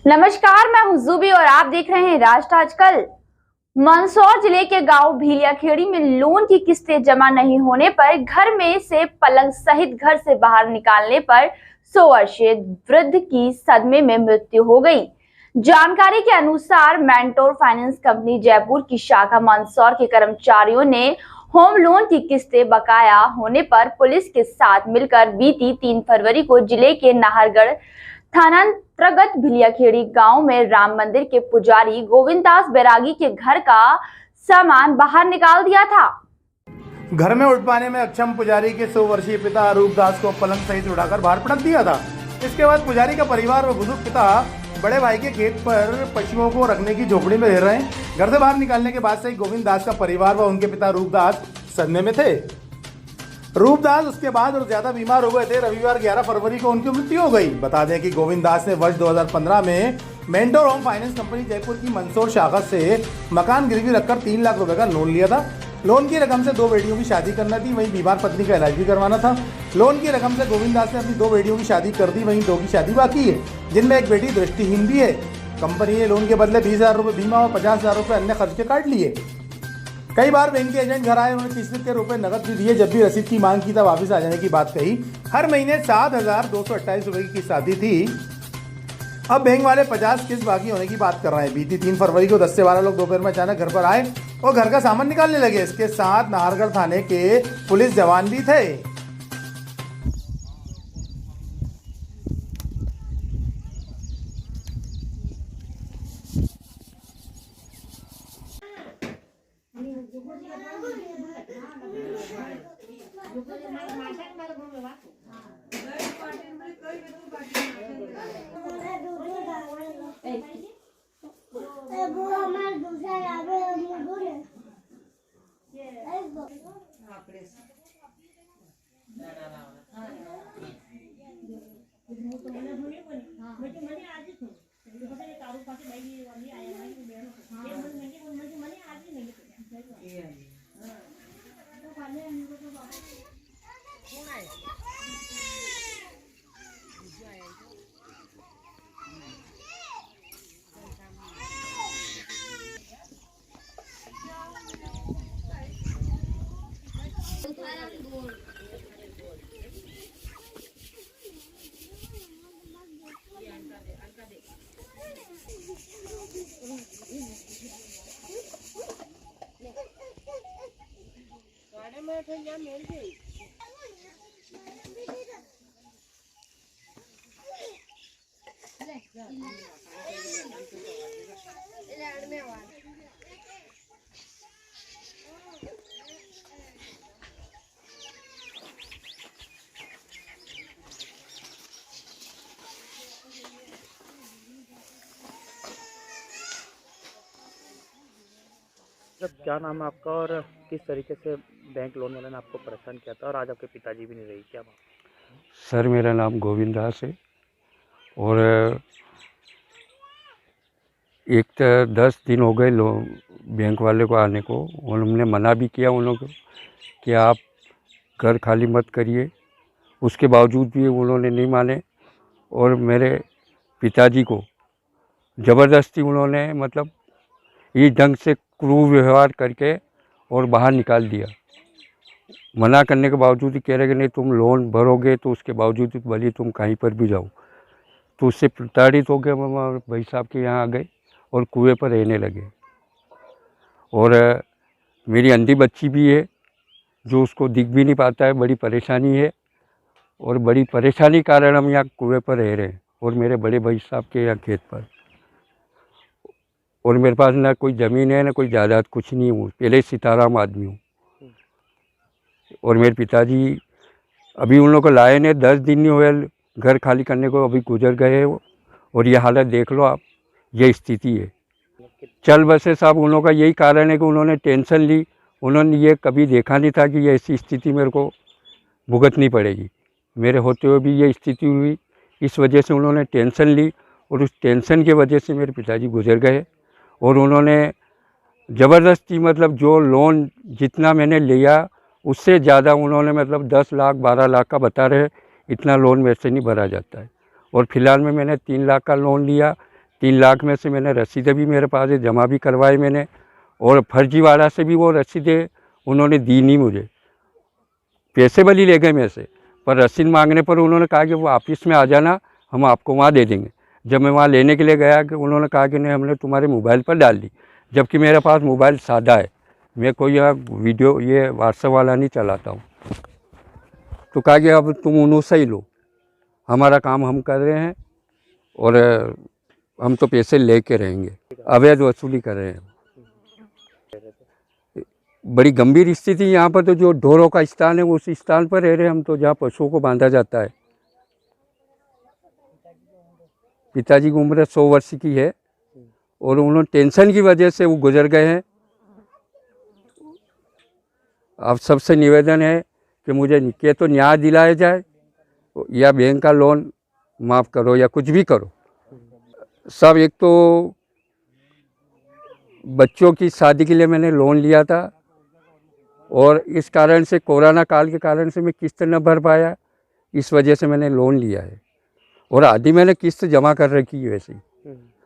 नमस्कार, मैं हूं जुबी और आप देख रहे हैं राष्ट्र आजकल। मंदसौर जिले के गांव भीलियाखेड़ी में लोन की किस्तें जमा नहीं होने पर घर में से पलंग सहित घर से बाहर निकालने पर 100 वर्षीय वृद्ध की सदमे में मृत्यु हो गई। जानकारी के अनुसार मेंटोर फाइनेंस कंपनी जयपुर की शाखा मंदसौर के कर्मचारियों ने होम लोन की किस्तें बकाया होने पर पुलिस के साथ मिलकर बीती 3 फरवरी को जिले के नाहरगढ़ थानांतर्गत भीलियाखेड़ी गांव में राम मंदिर के पुजारी गोविंददास बैरागी के घर का सामान बाहर निकाल दिया था। घर में उठ पाने में अक्षम पुजारी के 100 वर्षीय पिता रूपदास को पलंग सहित उठाकर बाहर पटक दिया था। इसके बाद पुजारी का परिवार व बुजुर्ग पिता बड़े भाई के खेत पर पशुओं को रखने की झोपड़ी में रह रहे हैं। घर से बाहर निकालने के बाद से ही गोविंददास का परिवार व उनके पिता रूपदास सदमे में थे। रूपदास उसके बाद और ज्यादा बीमार हो गए थे। रविवार 11 फरवरी को उनकी मृत्यु हो गई। बता दें कि गोविंददास ने वर्ष 2015 में mentor home finance company Jaipur की मंदसौर शाखा से मकान गिरवी रखकर 3 लाख रुपए का लोन लिया था। लोन की रकम से 2 बेटियों की शादी करना थी, वहीं बीमार पत्नी का इलाज भी करवाना था। लोन की रकम से गोविंददास ने अपनी 2 बेटियों की शादी कर दी, वहीं 2 की शादी बाकी है, जिनमें एक बेटी दृष्टिहीन भी है। कंपनी ने लोन के बदले 20,000 रुपये बीमा और 50,000 रुपये अन्य खर्च के काट लिए। कई बार बैंक के एजेंट घर आए, उन्हें किस्त के रुपए नकद भी दिए। जब भी रसीद की मांग की तब वापस आ जाने की बात कही। हर महीने 7,228 रुपए की किस्त आती थी। अब बैंक वाले 50 किस्त बाकी होने की बात कर रहे हैं। बीती 3 फरवरी को 10 से 12 लोग दोपहर में अचानक घर पर आए और घर का सामान निकालने लगे। इसके साथ नाहरगढ़ थाने के पुलिस जवान भी थे। क्या नाम है आपका और किस तरीके से बैंक लोन वाले ने आपको परेशान किया था और आज आपके पिताजी भी नहीं रही, क्या बात? सर मेरा नाम गोविंददास है और एक 10 दिन हो गए बैंक वाले को आने को, और हमने मना भी किया उन लोगों को कि आप घर खाली मत करिए। उसके बावजूद भी उन्होंने नहीं माने और मेरे पिताजी को ज़बरदस्ती उन्होंने मतलब इस ढंग से क्रूर व्यवहार करके और बाहर निकाल दिया। मना करने के बावजूद ही कह रहे कि नहीं तुम लोन भरोगे, तो उसके बावजूद भले तुम कहीं पर भी जाओ। तो उससे प्रताड़ित हो गए भाई साहब के यहाँ आ गए और कुएं पर रहने लगे। और मेरी अंधी बच्ची भी है जो उसको दिख भी नहीं पाता है, बड़ी परेशानी है और बड़ी परेशानी कारण हम यहाँ कुएं पर रह रहे हैं और मेरे बड़े भाई साहब के यहाँ खेत पर। और मेरे पास ना कोई ज़मीन है ना कोई जायदाद, कुछ नहीं हूँ, पहले सीताराम आदमी हूँ। और मेरे पिताजी अभी उन लोगों को लाए ने 10 दिन नहीं हुए घर खाली करने को, अभी गुजर गए वो। और ये हालत देख लो आप, ये स्थिति है। चल बसे साहब, उन लोगों का यही कारण है कि उन्होंने टेंशन ली। उन्होंने ये कभी देखा नहीं था कि ये ऐसी स्थिति मेरे को भुगतनी पड़ेगी। मेरे होते हुए भी ये स्थिति हुई, इस वजह से उन्होंने टेंशन ली और उस टेंशन की वजह से मेरे पिताजी गुजर गए। और उन्होंने ज़बरदस्ती मतलब जो लोन जितना मैंने लिया उससे ज़्यादा उन्होंने मतलब 10 लाख 12 लाख का बता रहे, इतना लोन मेरे से नहीं भरा जाता है। और फिलहाल में मैंने 3 लाख का लोन लिया, 3 लाख में से मैंने रसीदें भी मेरे पास है, जमा भी करवाए मैंने, और फर्जीवाड़ा से भी वो रसीदें उन्होंने दी नहीं मुझे। पैसे भले ले गए मेरे से, पर रसीद मांगने पर उन्होंने कहा कि वो ऑफिस में आ जाना, हम आपको वहाँ दे देंगे। जब मैं वहाँ लेने के लिए गया कि उन्होंने कहा कि नहीं, हमने तुम्हारे मोबाइल पर डाल दी, जबकि मेरे पास मोबाइल सादा है, मैं कोई यह वीडियो ये व्हाट्सएप वाला नहीं चलाता हूँ। तो कहा कि अब तुम उन्हों से ही लो, हमारा काम हम कर रहे हैं और हम तो पैसे लेके रहेंगे, अवैध वसूली कर रहे हैं। बड़ी गंभीर स्थिति यहाँ पर, तो जो ढोरों का स्थान है उस स्थान पर रह रहे हम, तो जहाँ पशुओं को बांधा जाता है। पिताजी की उम्र 100 वर्ष की है और उन्होंने टेंशन की वजह से वो गुजर गए हैं। अब सबसे निवेदन है कि मुझे के तो न्याय दिलाया जाए, या बैंक का लोन माफ़ करो या कुछ भी करो। सब एक तो बच्चों की शादी के लिए मैंने लोन लिया था, और इस कारण से कोरोना काल के कारण से मैं किस्त न भर पाया, इस वजह से मैंने लोन लिया है, और आधी मैंने किस्त जमा कर रखी है वैसे ही।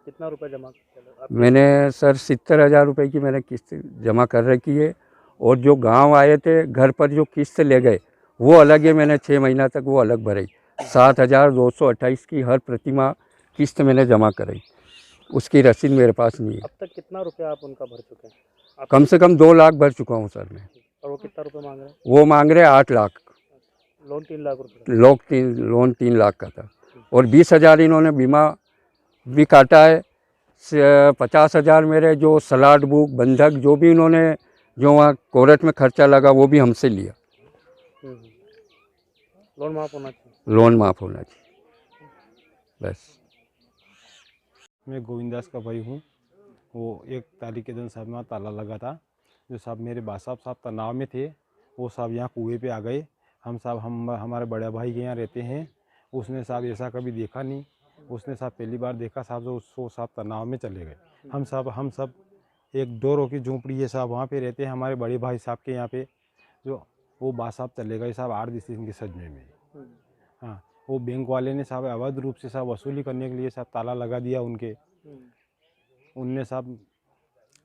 कितना रुपए जमा किया? मैंने सर 70,000 रुपये की मैंने किस्त जमा कर रखी है, और जो गांव आए थे घर पर जो किस्त ले गए वो अलग है, मैंने 6 महीना तक वो अलग भराई। 7,228 की हर प्रतिमा किस्त मैंने जमा कराई, उसकी रसीद मेरे पास नहीं है। अब तक कितना रुपया आप उनका भर चुके हैं? कम से कम 2 लाख भर चुका हूँ सर मैं। और वो कितना रुपए मांग रहे हैं? वो मांग रहे 8 लाख। लोन 3 लाख रुपए। लोन 3 लाख का था, और 20,000 इन्होंने बीमा भी काटा है। 50,000 मेरे जो सलाड बुक बंधक जो भी इन्होंने जो वहाँ कोर्ट में खर्चा लगा वो भी हमसे लिया। लोन माफ़ होना चाहिए। लोन माफ़ होना चाहिए बस। मैं गोविंद दास का भाई हूँ। वो 1 तारीख के दिन साहब में ताला लगा था। जो साहब मेरे बाप साहब तनाव में थे, वो साहब यहाँ कुएं पे आ गए। हम हमारे बड़े भाई के यहाँ रहते हैं। उसने साहब ऐसा कभी देखा नहीं। उसने साहब पहली बार देखा साहब, जो उसको साहब तनाव में चले गए। हम सब एक डोरों की झोंपड़ी है साहब, वहाँ पे रहते हैं। हमारे बड़े भाई साहब के यहाँ पे जो वो बाप साहब चले गए साहब 8 दिसंबर के सजने में। हाँ, वो बैंक वाले ने साहब अवैध रूप से साहब वसूली करने के लिए साहब ताला लगा दिया उनके। उनने साहब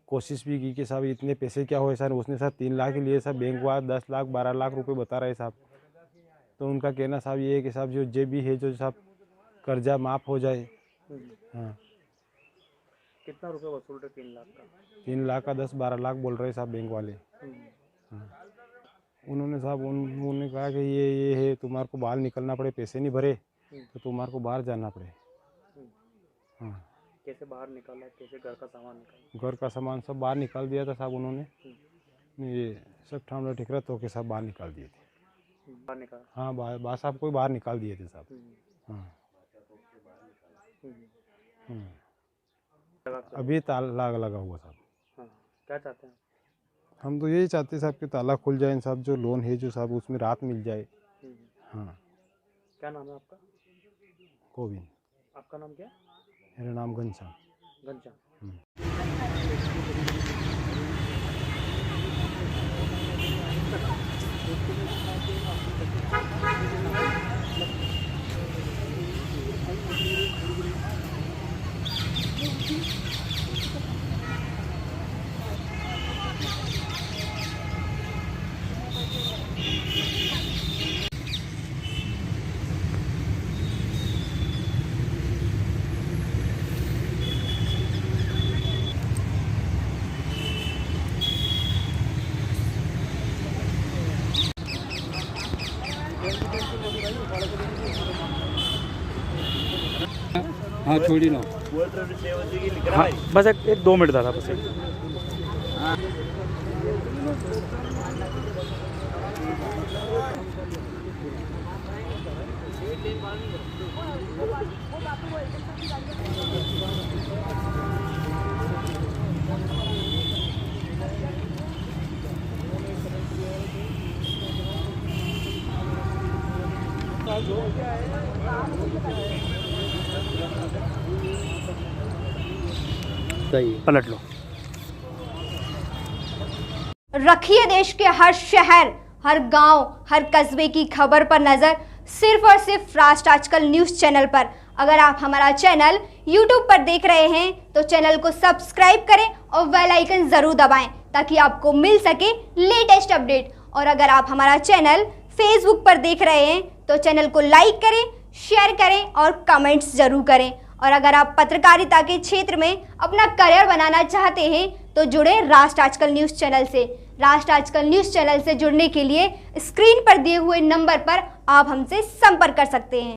कोशिश भी की कि साहब इतने पैसे क्या हुए सर। उसने साहब 3 लाख के लिए साहब बैंक वाले 10 लाख 12 लाख रुपए बता रहे साहब। तो उनका कहना साहब ये है कि साहब जो भी है जो साहब कर्जा माफ़ हो जाए। हाँ, कितना रुपए वसूल रहे? 3 लाख का। 3 लाख का 10-12 लाख बोल रहे साहब बैंक वाले। हाँ, उन्होंने साहब उन्होंने कहा कि ये है, तुम्हारे को बाहर निकलना पड़े, पैसे नहीं भरे तो तुम्हारे को बाहर जाना पड़े। हाँ, कैसे बाहर निकाला? कैसे घर का सामान निकाला? घर का सामान सब बाहर निकाल दिया था साहब उन्होंने। ये सब ठामला ठिकरा तो के साहब बाहर निकाल दिए थे। बाहर निकाला? हाँ, बाहर साहब को बाहर निकाल दिए थे साहब। हाँ, अभी ताला लगा हुआ साहब। हाँ, क्या चाहते हैं? हम तो यही चाहते हैं साहब कि ताला खुल जाए साहब, जो लोन है जो साहब उसमें राहत मिल जाए। हाँ। क्या नाम है आपका? गोविंद। आपका नाम क्या है? मेरा नाम घनश्याम। घनश्याम। हाँ छोड़ी लो। हाँ, बस एक 2 मिनट दादा, बस एक। पलट लो। रखिए देश के हर शहर, हर गांव, हर कस्बे की खबर पर नजर, सिर्फ और सिर्फ राष्ट्र आजकल न्यूज चैनल पर। अगर आप हमारा चैनल YouTube पर देख रहे हैं तो चैनल को सब्सक्राइब करें और बेल आइकन जरूर दबाएं ताकि आपको मिल सके लेटेस्ट अपडेट। और अगर आप हमारा चैनल Facebook पर देख रहे हैं तो चैनल को लाइक करें, शेयर करें और कमेंट्स जरूर करें। और अगर आप पत्रकारिता के क्षेत्र में अपना करियर बनाना चाहते हैं तो जुड़े राष्ट्र आजकल न्यूज़ चैनल से। राष्ट्र आजकल न्यूज़ चैनल से जुड़ने के लिए स्क्रीन पर दिए हुए नंबर पर आप हमसे संपर्क कर सकते हैं।